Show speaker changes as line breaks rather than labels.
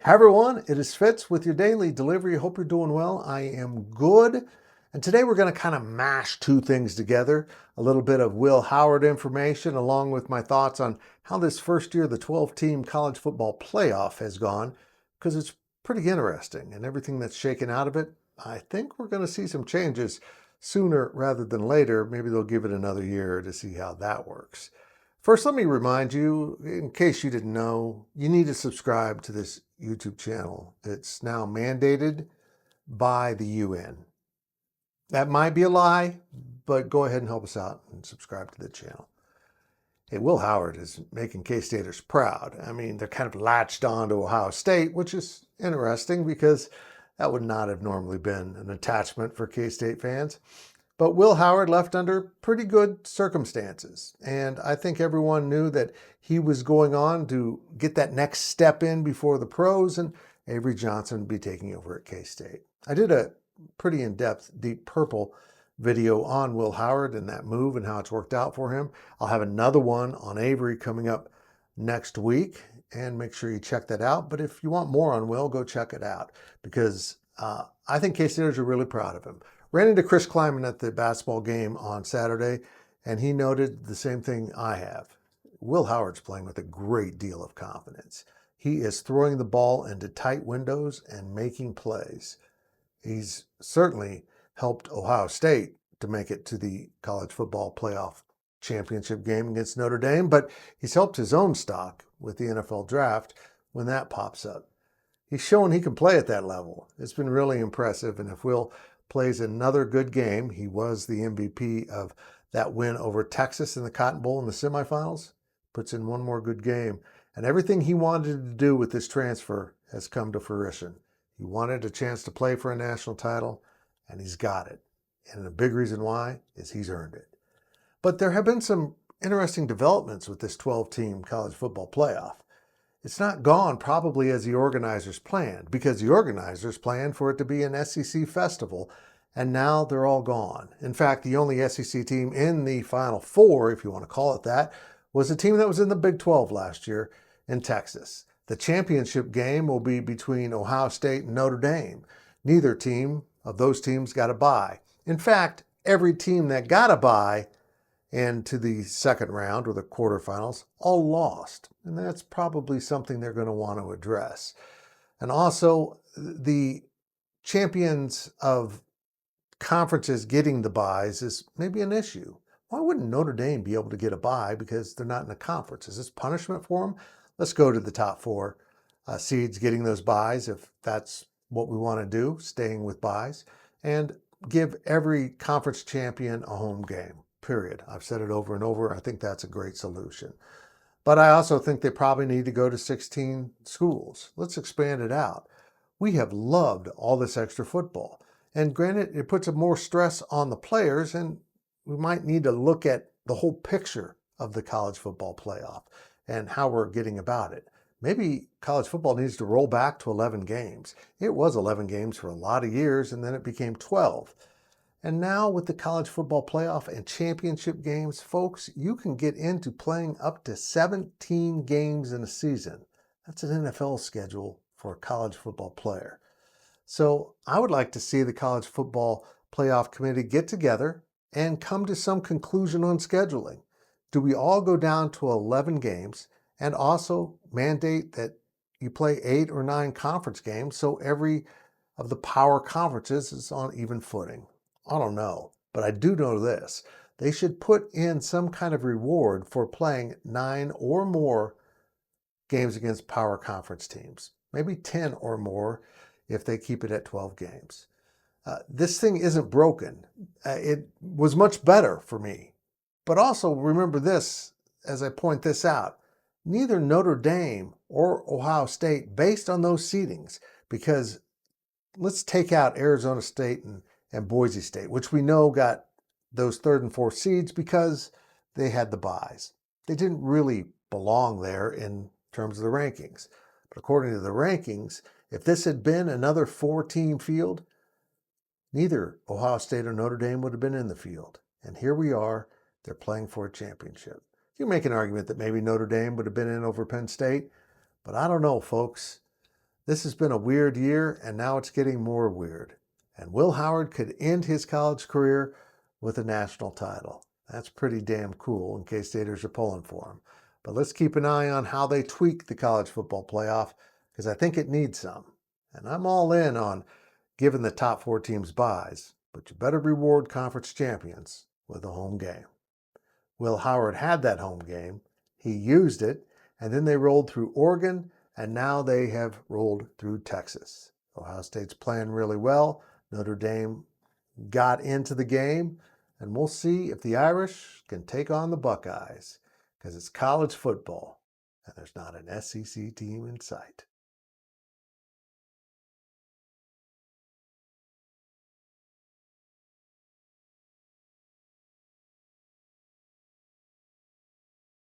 Hi everyone, it is Fitz with your daily delivery. Hope you're doing well. I am good. And today we're going to kind of mash two things together. A little bit of Will Howard information along with my thoughts on how this first year of the 12-team college football playoff has gone, because it's pretty interesting and everything that's shaken out of it. I think we're going to see some changes sooner rather than later. Maybe they'll give it another year to see how that works. First, let me remind you, in case you didn't know, you need to subscribe to this YouTube channel. It's now mandated by the UN. That might be a lie, but go ahead and help us out and subscribe to the channel. Hey, Will Howard is making K-Staters proud. I mean, they're kind of latched on to Ohio State, which is interesting because that would not have normally been an attachment for K-State fans. But Will Howard left under pretty good circumstances. And I think everyone knew that he was going on to get that next step in before the pros, and Avery Johnson would be taking over at K-State. I did a pretty in-depth Deep Purple video on Will Howard and that move and how it's worked out for him. I'll have another one on Avery coming up next week, and make sure you check that out. But if you want more on Will, go check it out, because I think K-Staters are really proud of him. Ran into Chris Kleiman at the basketball game on Saturday, and he noted the same thing I have. Will Howard's playing with a great deal of confidence. He is throwing the ball into tight windows and making plays. He's certainly helped Ohio State to make it to the college football playoff championship game against Notre Dame, but he's helped his own stock with the NFL draft when that pops up. He's shown he can play at that level. It's been really impressive, and if Will plays another good game, he was the MVP of that win over Texas in the Cotton Bowl in the semifinals, puts in one more good game, and everything he wanted to do with this transfer has come to fruition. He wanted a chance to play for a national title, and he's got it. And a big reason why is he's earned it. But there have been some interesting developments with this 12-team college football playoff. It's not gone probably as the organizers planned, because the organizers planned for it to be an SEC festival, and now they're all gone. In fact, the only SEC team in the Final Four, if you want to call it that, was a team that was in the Big 12 last year in Texas. The championship game will be between Ohio State and Notre Dame. Neither team of those teams got a bye. In fact, every team that got a bye and to the second round or the quarterfinals all lost. And that's probably something they're going to want to address. And also, the champions of conferences getting the byes is maybe an issue. Why wouldn't Notre Dame be able to get a bye because they're not in a conference? Is this punishment for them? Let's go to the top four seeds getting those byes, if that's what we want to do, staying with byes, and give every conference champion a home game. Period. I've said it over and over. I think that's a great solution. But I also think they probably need to go to 16 schools. Let's expand it out. We have loved all this extra football. And granted, it puts more stress on the players, and we might need to look at the whole picture of the college football playoff and how we're getting about it. Maybe college football needs to roll back to 11 games. It was 11 games for a lot of years, and then it became 12. And now with the college football playoff and championship games, folks, you can get into playing up to 17 games in a season. That's an NFL schedule for a college football player. So I would like to see the college football playoff committee get together and come to some conclusion on scheduling. Do we all go down to 11 games and also mandate that you play 8 or 9 conference games so every of the power conferences is on even footing? I don't know, but I do know this. They should put in some kind of reward for playing 9 or more games against power conference teams. Maybe 10 or more if they keep it at 12 games. This thing isn't broken. It was much better for me. But also remember this, as I point this out, neither Notre Dame or Ohio State, based on those seedings, because let's take out Arizona State and Boise State, which we know got those 3rd and 4th seeds because they had the byes. They didn't really belong there in terms of the rankings. But according to the rankings, if this had been another 4-team field, neither Ohio State or Notre Dame would have been in the field. And here we are, they're playing for a championship. You can make an argument that maybe Notre Dame would have been in over Penn State, but I don't know, folks. This has been a weird year, and now it's getting more weird. And Will Howard could end his college career with a national title. That's pretty damn cool in case Staters are pulling for him. But let's keep an eye on how they tweak the college football playoff, because I think it needs some. And I'm all in on giving the top 4 teams byes, but you better reward conference champions with a home game. Will Howard had that home game. He used it, and then they rolled through Oregon, and now they have rolled through Texas. Ohio State's playing really well. Notre Dame got into the game, and we'll see if the Irish can take on the Buckeyes, because it's college football, and there's not an SEC team in sight.